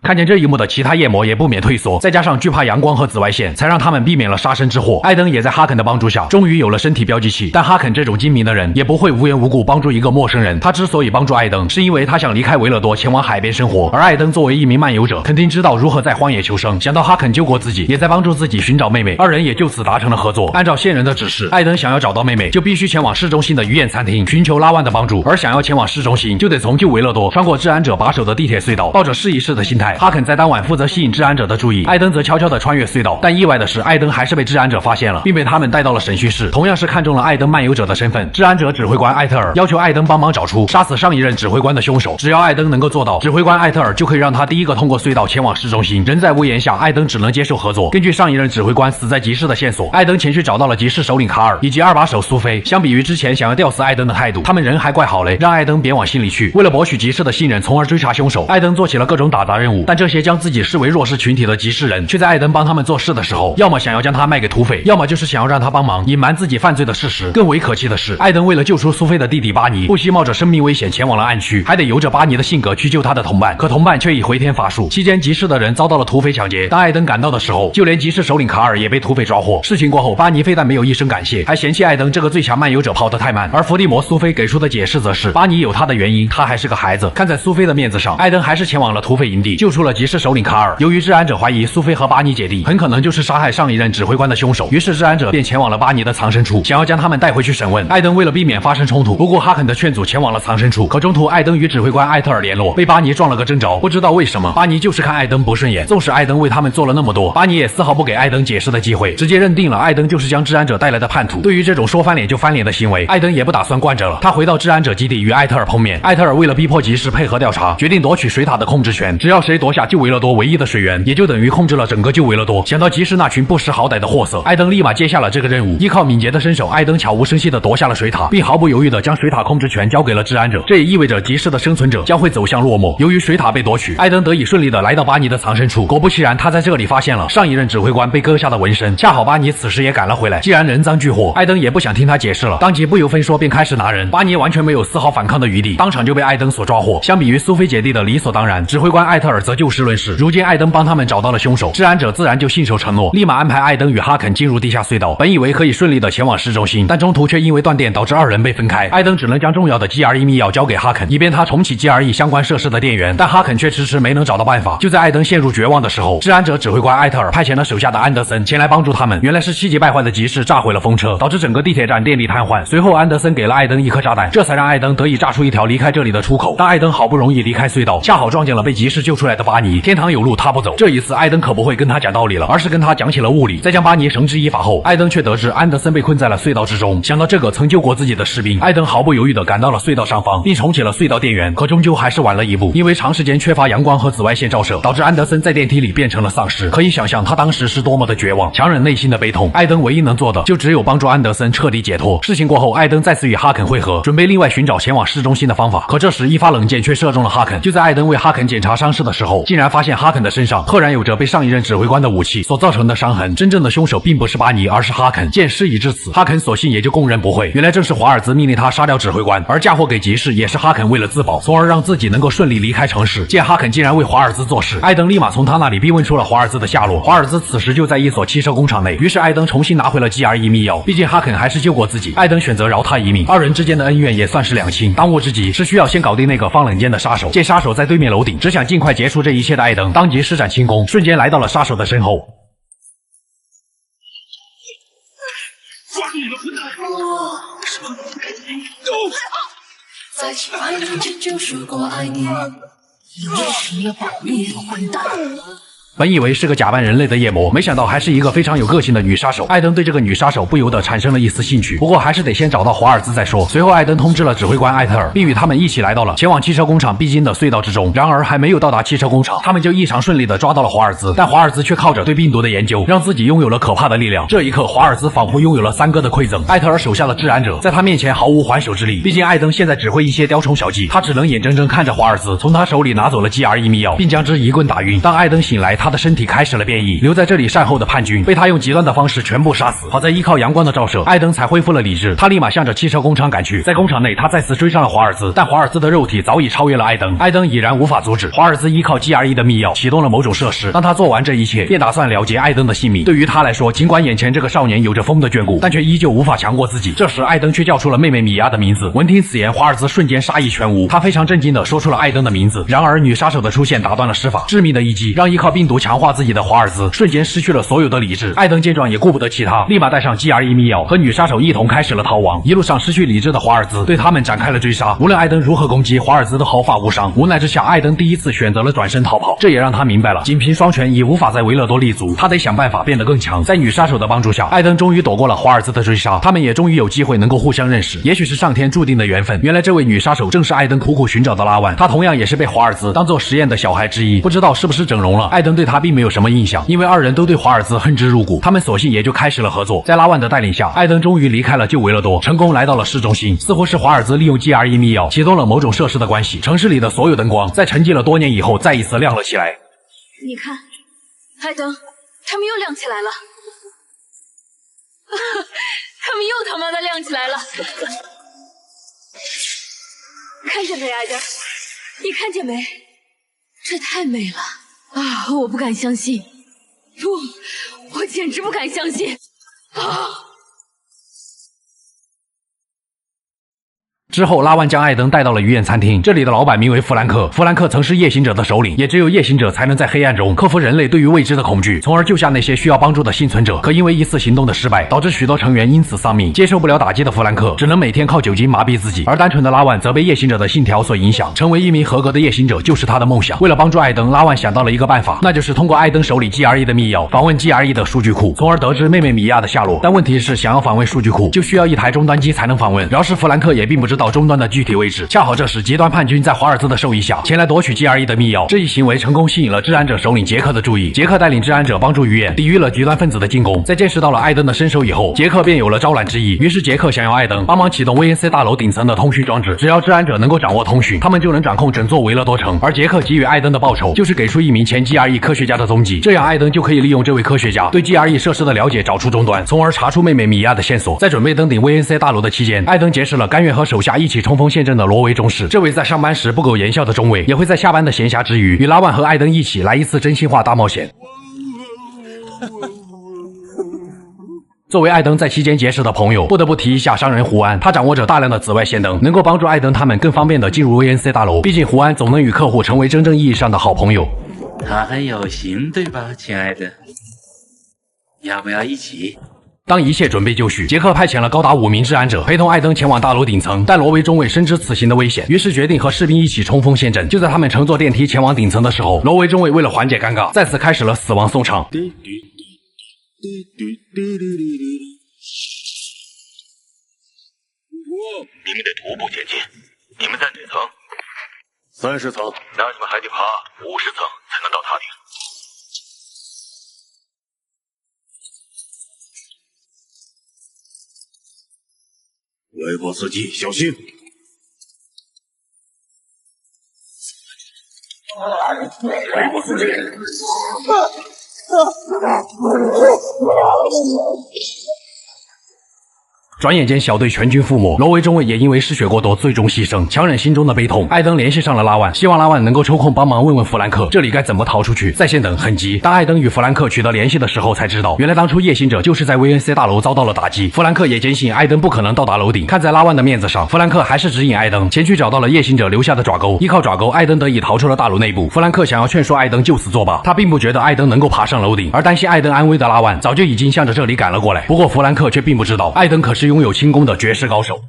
看见这一幕的其他夜魔也不免退缩，再加上惧怕阳光和紫外线，才让他们避免了杀身之祸。艾登也在哈肯的帮助下，终于有了身体标记器。但哈肯这种精明的人，也不会无缘无故帮助一个陌生人。他之所以帮助艾登，是因为他想离开维勒多，前往海边生活。而艾登作为一名漫游者，肯定知道如何在荒野求生。想到哈肯救过自己，也在帮助自己寻找妹妹，二人也就此达成了合作。按照线人的指示，艾登想要找到妹妹，就必须前往市中心的鱼宴餐厅寻求拉万的帮助。而想要前往市中心，就得从旧维勒多穿过治安者把守的地铁隧道，抱着试一试的心态，害。哈肯在当晚负责吸引治安者的注意，艾登则悄悄地穿越隧道。但意外的是，艾登还是被治安者发现了，并被他们带到了审讯室。同样是看中了艾登漫游者的身份，治安者指挥官艾特尔要求艾登帮忙找出杀死上一任指挥官的凶手。只要艾登能够做到，指挥官艾特尔就可以让他第一个通过隧道前往市中心。人在屋檐下，艾登只能接受合作。根据上一任指挥官死在集市的线索，艾登前去找到了集市首领卡尔以及二把手苏菲。相比于之前想要吊死艾登的态度，他们人还怪好嘞，让艾登别往心里去。为了博取集市的信任，从而追查凶手，艾登做起了各种打杂任务。但这些将自己视为弱势群体的集市人，却在艾登帮他们做事的时候，要么想要将他卖给土匪，要么就是想要让他帮忙隐瞒自己犯罪的事实。更为可气的是，艾登为了救出苏菲的弟弟巴尼，不惜冒着生命危险前往了暗区，还得由着巴尼的性格去救他的同伴。可同伴却已回天乏术。期间，集市的人遭到了土匪抢劫。当艾登赶到的时候，就连集市首领卡尔也被土匪抓获。事情过后，巴尼非但没有一声感谢，还嫌弃艾登这个最强漫游者跑得太慢。而伏地魔苏菲给出的解释则是，巴尼有他的原因，他还是个孩子。看在苏菲的面子上，艾登还是前往了土匪营地，救出了集市首领卡尔。由于治安者怀疑苏菲和巴尼姐弟很可能就是杀害上一任指挥官的凶手，于是治安者便前往了巴尼的藏身处，想要将他们带回去审问。艾登为了避免发生冲突，不顾哈肯的劝阻前往了藏身处。可中途艾登与指挥官艾特尔联络，被巴尼撞了个正着。不知道为什么，巴尼就是看艾登不顺眼，纵使艾登为他们做了那么多，巴尼也丝毫不给艾登解释的机会，直接认定了艾登就是将治安者带来的叛徒。对于这种说翻脸就翻脸的行为，艾登也不打算惯着了。他回到治安者基地与艾特尔碰面。艾特尔为了逼迫集市配合调查，决定夺取水塔的控制权。只要谁夺下旧维勒多唯一的水源，也就等于控制了整个旧维勒多。想到集市那群不识好歹的货色，艾登立马接下了这个任务。依靠敏捷的身手，艾登悄无声息地夺下了水塔，并毫不犹豫地将水塔控制权交给了治安者。这也意味着集市的生存者将会走向落寞。由于水塔被夺取，艾登得以顺利地来到巴尼的藏身处。果不其然，他在这里发现了上一任指挥官被割下的纹身。恰好巴尼此时也赶了回来，既然人赃俱获，艾登也不想听他解释了，当即不由分说便开始拿人。巴尼完全没有丝毫反抗的余地，当场就被艾登所抓获。相比于苏菲姐弟的理所当然，指挥官艾特尔则就事论事。如今艾登帮他们找到了凶手，治安者自然就信守承诺，立马安排艾登与哈肯进入地下隧道。本以为可以顺利的前往市中心，但中途却因为断电导致二人被分开。艾登只能将重要的 GRE 密钥交给哈肯，以便他重启 GRE 相关设施的电源。但哈肯却迟迟没能找到办法。就在艾登陷入绝望的时候，治安者指挥官艾特尔派遣了手下的安德森前来帮助他们。原来是气急败坏的集市炸毁了风车，导致整个地铁站电力瘫痪。随后安德森给了艾登一颗炸弹，这才让艾登得以炸出一条离开这里的出口。当艾登好不容易离开隧道，恰好撞见了被集市救出来的巴尼。天堂有路他不走，这一次艾登可不会跟他讲道理了，而是跟他讲起了物理。在将巴尼绳之以法后，艾登却得知安德森被困在了隧道之中。想到这个曾救过自己的士兵，艾登毫不犹豫地赶到了隧道上方，并重启了隧道电源。可终究还是晚了一步，因为长时间缺乏阳光和紫外线照射，导致安德森在电梯里变成了丧尸。可以想象他当时是多么的绝望，强忍内心的悲痛。艾登唯一能做的就只有帮助安德森彻底解脱。事情过后，艾登再次与哈肯会合，准备另外寻找前往市中心的方法。可这时一发冷箭却射中了哈肯。就在艾登为哈肯检查伤势的时候，竟然发现哈肯的身上赫然有着被上一任指挥官的武器所造成的伤痕。真正的凶手并不是巴尼，而是哈肯。见事已至此，哈肯索性也就供认不讳。原来正是华尔兹命令他杀掉指挥官，而嫁祸给集市也是哈肯为了自保，从而让自己能够顺利离开城市。见哈肯竟然为华尔兹做事，艾登立马从他那里逼问出了华尔兹的下落。华尔兹此时就在一所汽车工厂内，于是艾登重新拿回了 GRE 密钥。毕竟哈肯还是救过自己，艾登选择饶他一命。二人之间的恩怨也算是两清。当务之急是需要先搞定那个放冷箭的杀手。见杀手在对面楼顶，只想尽快结束这一切的艾登当即施展轻功，瞬间来到了杀手的身后。在起爱之前就说过爱你，这是要保密的混蛋。本以为是个假扮人类的夜魔，没想到还是一个非常有个性的女杀手。艾登对这个女杀手不由得产生了一丝兴趣，不过还是得先找到华尔兹再说。随后，艾登通知了指挥官艾特尔，并与他们一起来到了前往汽车工厂必经的隧道之中。然而，还没有到达汽车工厂，他们就异常顺利地抓到了华尔兹。但华尔兹却靠着对病毒的研究，让自己拥有了可怕的力量。这一刻，华尔兹仿佛拥有了三哥的馈赠。艾特尔手下的治安者在他面前毫无还手之力。毕竟艾登现在只会一些雕虫小技，他只能眼睁睁看着华尔兹从他手里拿走了 GRE 密钥，并将之一棍打晕。当艾登醒来，他的身体开始了变异，留在这里善后的叛军被他用极端的方式全部杀死。好在依靠阳光的照射，艾登才恢复了理智。他立马向着汽车工厂赶去。在工厂内，他再次追上了华尔兹，但华尔兹的肉体早已超越了艾登，艾登已然无法阻止。华尔兹依靠 GRE 的密钥启动了某种设施，当他做完这一切，便打算了结艾登的性命。对于他来说，尽管眼前这个少年有着风的眷顾，但却依旧无法强过自己。这时，艾登却叫出了妹妹米娅的名字。闻听此言，华尔兹瞬间杀意全无，他非常震惊地说出了艾登的名字。然而，女杀手的出现打断了施法，致命的一击让依靠病毒图强化自己的华尔兹，瞬间失去了所有的理智。艾登见状也顾不得其他，立马带上 GRE 密钥，和女杀手一同开始了逃亡。一路上失去理智的华尔兹对他们展开了追杀，无论艾登如何攻击，华尔兹都毫发无伤。无奈之下，艾登第一次选择了转身逃跑，这也让他明白了，仅凭双拳已无法在维勒多立足，他得想办法变得更强。在女杀手的帮助下，艾登终于躲过了华尔兹的追杀，他们也终于有机会能够互相认识。也许是上天注定的缘分，原来这位女杀手正是艾登苦苦寻找的拉万，她同样也是被华尔兹当做实验的小孩之一，不知道是不是整容了，艾登对她并没有什么印象，因为二人都对华尔兹恨之入骨，他们索性也就开始了合作。在拉万的带领下，艾登终于离开了旧维勒多，成功来到了市中心。似乎是华尔兹利用 GRE 密钥启动了某种设施的关系，城市里的所有灯光在沉寂了多年以后再一次亮了起来。你看，艾登，他们又亮起来了，他们又他妈的亮起来了。看见没，艾登？你看见没？这太美了啊！我不敢相信，不，我简直不敢相信啊！之后，拉万将艾登带到了鱼宴餐厅，这里的老板名为弗兰克。弗兰克曾是夜行者的首领，也只有夜行者才能在黑暗中克服人类对于未知的恐惧，从而救下那些需要帮助的幸存者。可因为一次行动的失败，导致许多成员因此丧命。接受不了打击的弗兰克只能每天靠酒精麻痹自己，而单纯的拉万则被夜行者的信条所影响，成为一名合格的夜行者就是他的梦想。为了帮助艾登，拉万想到了一个办法，那就是通过艾登手里 GRE 的密钥访问 GRE 的数据库，从而得知妹妹米娅的下落。但问题是，想要访问数据库，就需要一台终端机才能访问。饶是弗兰克也并不知道终端的具体位置。恰好这时，极端叛军在华尔兹的授意下前来夺取 GRE 的密钥，这一行为成功吸引了治安者首领杰克的注意。杰克带领治安者帮助鱼眼抵御了极端分子的进攻。在见识到了艾登的身手以后，杰克便有了招揽之意。于是杰克想要艾登帮忙启动 VNC 大楼顶层的通讯装置，只要治安者能够掌握通讯，他们就能掌控整座维勒多城。而杰克给予艾登的报酬就是给出一名前 GRE 科学家的踪迹，这样艾登就可以利用这位科学家对 GRE 设施的了解找出终端，从而查出妹妹米娅的线索。在准备登顶 VNC 大楼的期间，艾登结识了甘愿和手下一起冲锋陷阵的罗维中士。这位在上班时不苟言笑的中尉，也会在下班的闲暇之余与拉万和艾登一起来一次真心话大冒险。作为艾登在期间结识的朋友，不得不提一下商人胡安，他掌握着大量的紫外线灯，能够帮助艾登他们更方便的进入 VNC 大楼。毕竟胡安总能与客户成为真正意义上的好朋友。他很有心，对吧，亲爱的？要不要一起？当一切准备就绪，杰克派遣了高达5名治安者陪同艾登前往大楼顶层，但罗维中尉深知此行的危险，于是决定和士兵一起冲锋陷阵。就在他们乘坐电梯前往顶层的时候，罗维中尉为了缓解尴尬，再次开始了死亡颂唱。你们得徒步前进。你们在哪层？30层。那你们还得爬50层才能到塔顶。外国司机，小心！外国司机！转眼间，小队全军覆没，罗维中尉也因为失血过多最终牺牲，强忍心中的悲痛。艾登联系上了拉万，希望拉万能够抽空帮忙问问弗兰克，这里该怎么逃出去。在线等很急，当艾登与弗兰克取得联系的时候，才知道原来当初夜行者就是在 VNC 大楼遭到了打击。弗兰克也坚信艾登不可能到达楼顶，看在拉万的面子上，弗兰克还是指引艾登前去找到了夜行者留下的爪钩。依靠爪钩，艾登得以逃出了大楼内部。弗兰克想要劝说艾登就此作罢，他并不觉得艾登能够爬上楼顶，而担心艾登安危的拉万早就已经向着这里赶了过来。不过弗兰克却并不知道，艾登可是拥有轻功的绝世高手。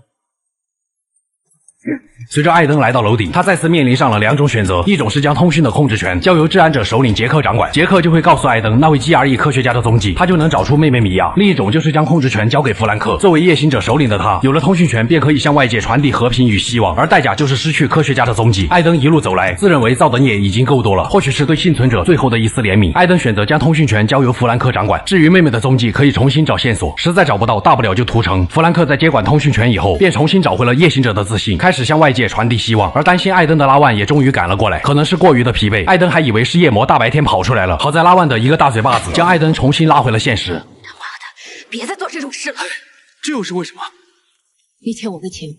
随着艾登来到楼顶，他再次面临上了2种选择，一种是将通讯的控制权交由治安者首领杰克掌管，杰克就会告诉艾登那位 GRE 科学家的踪迹，他就能找出妹妹米娅。另一种就是将控制权交给弗兰克，作为夜行者首领的他，有了通讯权便可以向外界传递和平与希望，而代价就是失去科学家的踪迹。艾登一路走来，自认为造的孽已经够多了，或许是对幸存者最后的一丝怜悯，艾登选择将通讯权交由弗兰克掌管。至于妹妹的踪迹，可以重新找线索，实在找不到，大不了就屠城。弗兰克在接管通讯权以后，便重新找回了夜行者的自信，开始向外界传递希望。而担心艾登的拉万也终于赶了过来，可能是过于的疲惫，艾登还以为是夜魔大白天跑出来了。好在拉万的一个大嘴巴子将艾登重新拉回了现实。他妈的，别再做这种事了！这又是为什么？你欠我的钱，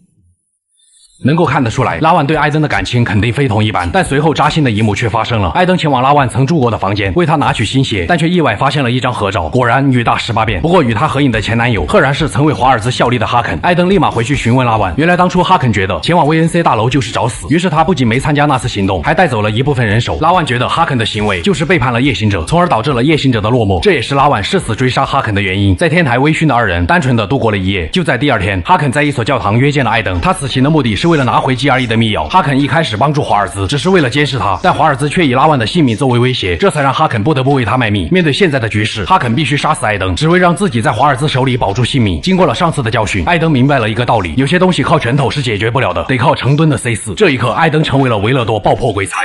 能够看得出来，拉万对艾登的感情肯定非同一般，但随后扎心的一幕却发生了。艾登前往拉万曾住过的房间，为他拿取新鞋，但却意外发现了一张合照，果然女大18变。不过与他合影的前男友赫然是曾为华尔兹效力的哈肯。艾登立马回去询问拉万，原来当初哈肯觉得前往 VNC 大楼就是找死，于是他不仅没参加那次行动，还带走了一部分人手。拉万觉得哈肯的行为就是背叛了夜行者，从而导致了夜行者的落寞，这也是拉万誓死追杀哈肯的原因。在天台微醺的二人单纯的度过了一夜。就在第二天，哈肯在一所教堂约见了艾登，他此行的目的是为了拿回 GRE 的密钥。哈肯一开始帮助华尔兹只是为了监视他，但华尔兹却以拉万的性命作为威胁，这才让哈肯不得不为他卖命。面对现在的局势，哈肯必须杀死艾登，只为让自己在华尔兹手里保住性命。经过了上次的教训，艾登明白了一个道理，有些东西靠拳头是解决不了的，得靠成吨的 C4。这一刻，艾登成为了维勒多爆破鬼才。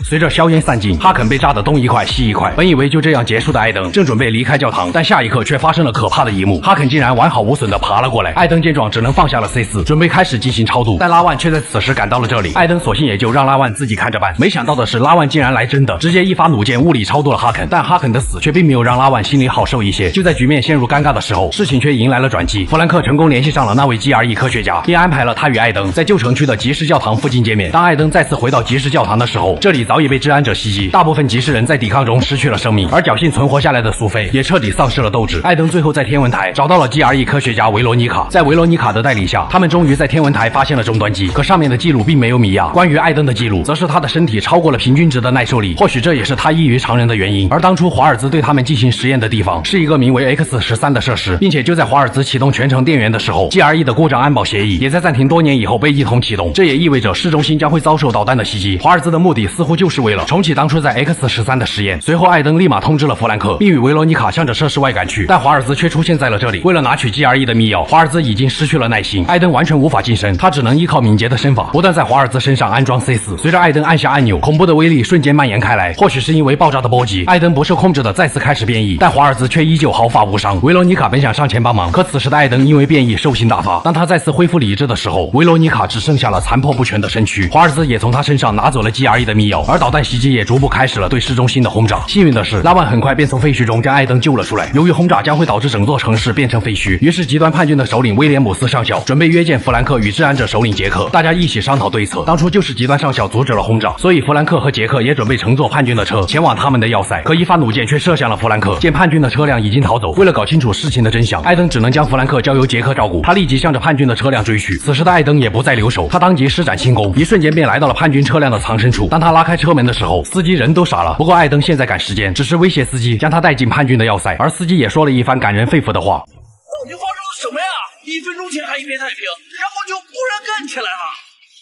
随着硝烟散尽，哈肯被炸得东一块西一块。本以为就这样结束的艾登正准备离开教堂，但下一刻却发生了可怕的一幕，哈肯竟然完好无损地爬了过来。艾登见状，只能放下了 C4，准备开始进行超度，但拉万却在此时赶到了这里。艾登索性也就让拉万自己看着办。没想到的是，拉万竟然来真的，直接一发弩箭物理超度了哈肯。但哈肯的死却并没有让拉万心里好受一些。就在局面陷入尴尬的时候，事情却迎来了转机。弗兰克成功联系上了那位 GRE 科学家，并安排了他与艾登在旧城区的集市教堂附近见面。当艾登再次回到集市教堂的时候，这里早已被治安者袭击，大部分集市人在抵抗中失去了生命，而侥幸存活下来的苏菲也彻底丧失了斗志。艾登最后在天文台找到了 GRE 科学家维罗妮卡，在维罗妮卡的带领下，他们终于在天文台发现了终端机，可上面的记录并没有米娅。关于艾登的记录，则是他的身体超过了平均值的耐受力，或许这也是他异于常人的原因。而当初华尔兹对他们进行实验的地方，是一个名为 X13的设施，并且就在华尔兹启动全程电源的时候 ，GRE 的故障安保协议也在暂停多年以后被一同启动。这也意味着市中心将会遭受导弹的袭击。华尔兹的目的似乎就是为了重启当初在 X13的实验。随后，艾登立马通知了弗兰克，并与维罗妮卡向着设施外赶去，但华尔兹却出现在了这里。为了拿取 GRE 的密钥，华尔兹已经失去了耐心，艾登完全无法近身，他只能依靠敏捷的身法，不断在华尔兹身上安装 C4。随着艾登按下按钮，恐怖的威力瞬间蔓延开来。或许是因为爆炸的波及，艾登不受控制的再次开始变异，但华尔兹却依旧毫发无伤。维罗妮卡本想上前帮忙，可此时的艾登因为变异兽性大发。当他再次恢复理智的时候，维罗妮卡只剩下了残破不全的身躯。华尔兹也从他身上拿走了 GRE 的密钥，而导弹袭击也逐步开始了对市中心的轰炸。幸运的是，拉万很快便从废墟中将艾登救了出来。由于轰炸将会导致整座城市变成废墟，于是极端叛军的首领威廉姆斯上校准备约见弗兰克与治安者首领杰克，大家一起商讨对策。当初就是极端上校阻止了轰炸，所以弗兰克和杰克也准备乘坐叛军的车前往他们的要塞。可一发弩箭却射向了弗兰克，见叛军的车辆已经逃走，为了搞清楚事情的真相，艾登只能将弗兰克交由杰克照顾。他立即向着叛军的车辆追去。此时的艾登也不再留手，他当即施展轻功，一瞬间便来到了叛军车辆的藏身处。当他拉开车门的时候，司机人都傻了。不过艾登现在赶时间，只是威胁司机将他带进叛军的要塞，而司机也说了一番感人肺腑的话。到底发生了什么呀？1分钟前还一片太平，然后就忽然干起来了。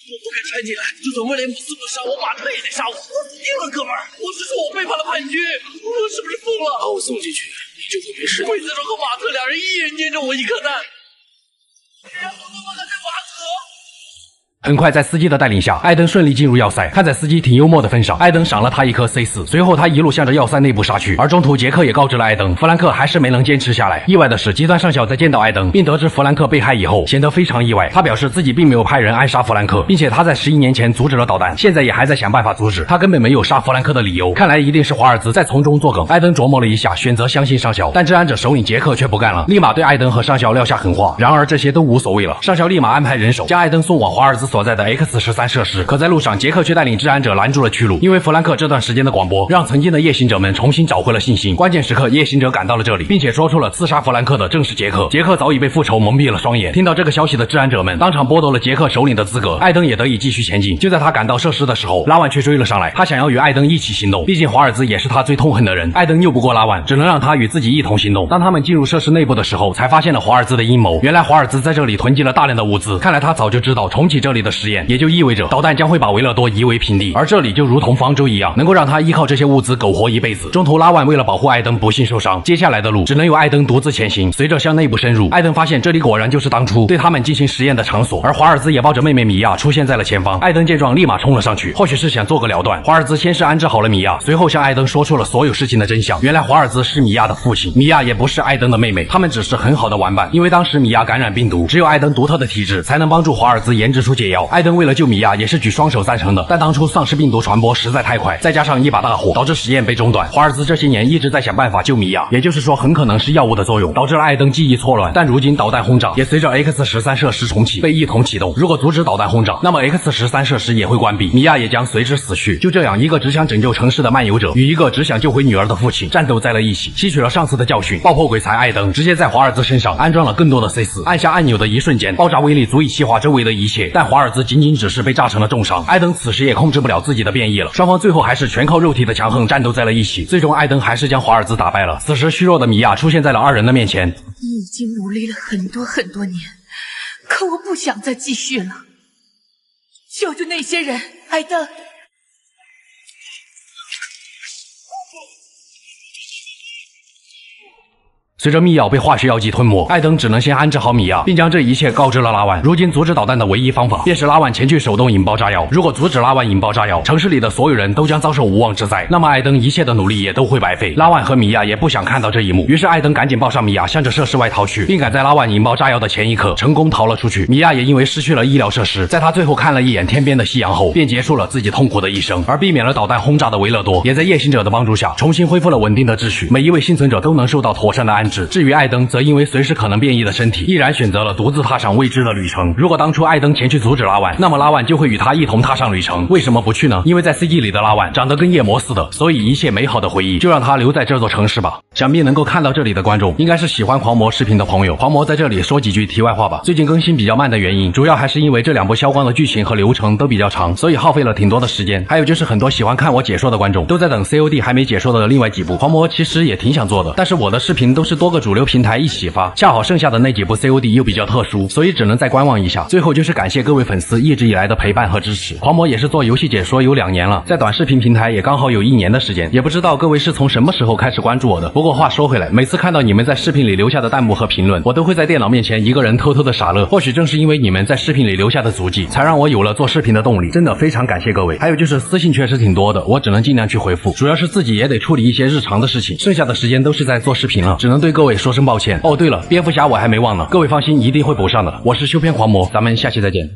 我不敢掺进来，就算威廉姆斯不杀我，马特也得杀我。我死定了，哥们儿！我是说我背叛了叛军，我是不是疯了？把我送进去，你就会没事。刽子手和马特两人一人捏着我一颗蛋，然后他们还在马特。很快，在司机的带领下，艾登顺利进入要塞。看在司机挺幽默的份上，艾登赏了他一颗 C4。随后，他一路向着要塞内部杀去。而中途，杰克也告知了艾登，弗兰克还是没能坚持下来。意外的是，极端上校在见到艾登并得知弗兰克被害以后，显得非常意外。他表示自己并没有派人暗杀弗兰克，并且他在11年前阻止了导弹，现在也还在想办法阻止。他根本没有杀弗兰克的理由。看来一定是华尔兹在从中作梗。艾登琢磨了一下，选择相信上校。但治安者首领杰克却不干了，立马对艾登和上校撂下狠话。然而这些都无所谓了，上校立马安排人手将艾登送往华尔兹所在的 X13设施。可在路上，杰克却带领治安者拦住了去路，因为弗兰克这段时间的广播让曾经的夜行者们重新找回了信心。关键时刻，夜行者赶到了这里，并且说出了刺杀弗兰克的正是杰克。杰克早已被复仇蒙蔽了双眼，听到这个消息的治安者们当场剥夺了杰克首领的资格，艾登也得以继续前进。就在他赶到设施的时候，拉万却追了上来，他想要与艾登一起行动，毕竟华尔兹也是他最痛恨的人。艾登拗不过拉万，只能让他与自己一同行动。当他们进入设施内部的时候，才发现了华尔兹的阴谋。原来华尔兹在这里囤积了大量的物资，看来他早就知道重启这里的实验，也就意味着导弹将会把维勒多夷为平地，而这里就如同方舟一样，能够让他依靠这些物资苟活一辈子。中途拉万为了保护艾登不幸受伤，接下来的路只能由艾登独自前行。随着向内部深入，艾登发现这里果然就是当初对他们进行实验的场所，而华尔兹也抱着妹妹米娅出现在了前方。艾登见状立马冲了上去，或许是想做个了断。华尔兹先是安置好了米娅，随后向艾登说出了所有事情的真相。原来华尔兹是米娅的父亲，米娅也不是艾登的妹妹，他们只是很好的玩伴。因为当时米娅感染病毒，只有艾登独特的体质才能帮助华尔兹研制出解药。药。艾登为了救米娅也是举双手赞成的，但当初丧尸病毒传播实在太快，再加上一把大火，导致实验被中断。华尔兹这些年一直在想办法救米娅，也就是说很可能是药物的作用导致了艾登记忆错乱。但如今导弹轰炸也随着 X13设施重启被一同启动，如果阻止导弹轰炸，那么 X13设施也会关闭，米娅也将随之死去。就这样，一个只想拯救城市的漫游者与一个只想救回女儿的父亲战斗在了一起。吸取了上次的教训，爆破鬼才艾登直接在华尔兹身上安装了更多的 C4， 按下按钮的一瞬间，爆炸威力足以气化周围的一切，但华尔兹仅仅只是被炸成了重伤。艾登此时也控制不了自己的变异了，双方最后还是全靠肉体的强横战斗在了一起，最终艾登还是将华尔兹打败了。此时虚弱的米娅出现在了二人的面前。你已经努力了很多年，可我不想再继续了。救救那些人，艾登！随着密药被化学药剂吞没，艾登只能先安置好米娅，并将这一切告知了拉万。如今阻止导弹的唯一方法，便是拉万前去手动引爆炸药。如果阻止拉万引爆炸药，城市里的所有人都将遭受无妄之灾，那么艾登一切的努力也都会白费。拉万和米娅也不想看到这一幕，于是艾登赶紧抱上米娅，向着设施外逃去，并赶在拉万引爆炸药的前一刻成功逃了出去。米娅也因为失去了医疗设施，在他最后看了一眼天边的夕阳后，便结束了自己痛苦的一生。而避免了导弹轰炸的维勒多，也在夜行者的帮助下重新恢复了稳定的秩序，每一位幸存者都能受到妥善的安置。至于艾登，则因为随时可能变异的身体，毅然选择了独自踏上未知的旅程。如果当初艾登前去阻止拉万，那么拉万就会与他一同踏上旅程。为什么不去呢？因为在 CG 里的拉万长得跟夜魔似的，所以一切美好的回忆就让他留在这座城市吧。想必能够看到这里的观众，应该是喜欢狂魔视频的朋友。狂魔在这里说几句题外话吧。最近更新比较慢的原因，主要还是因为这两部消光的剧情和流程都比较长，所以耗费了挺多的时间。还有就是很多喜欢看我解说的观众都在等 COD 还没解说的另外几部。狂魔其实也挺想做的，但是我的视频都是多个主流平台一起发，恰好剩下的那几部 COD 又比较特殊，所以只能再观望一下。最后就是感谢各位粉丝一直以来的陪伴和支持。狂魔也是做游戏解说有2年了，在短视频平台也刚好有1年的时间，也不知道各位是从什么时候开始关注我的。不过话说回来，每次看到你们在视频里留下的弹幕和评论，我都会在电脑面前一个人偷偷的傻乐。或许正是因为你们在视频里留下的足迹，才让我有了做视频的动力。真的非常感谢各位。还有就是私信确实挺多的，我只能尽量去回复，主要是自己也得处理一些日常的事情，剩下的时间都是在做视频了，只能对各位说声抱歉。哦对了，蝙蝠侠我还没忘呢，各位放心，一定会补上的。我是修片狂魔，咱们下期再见。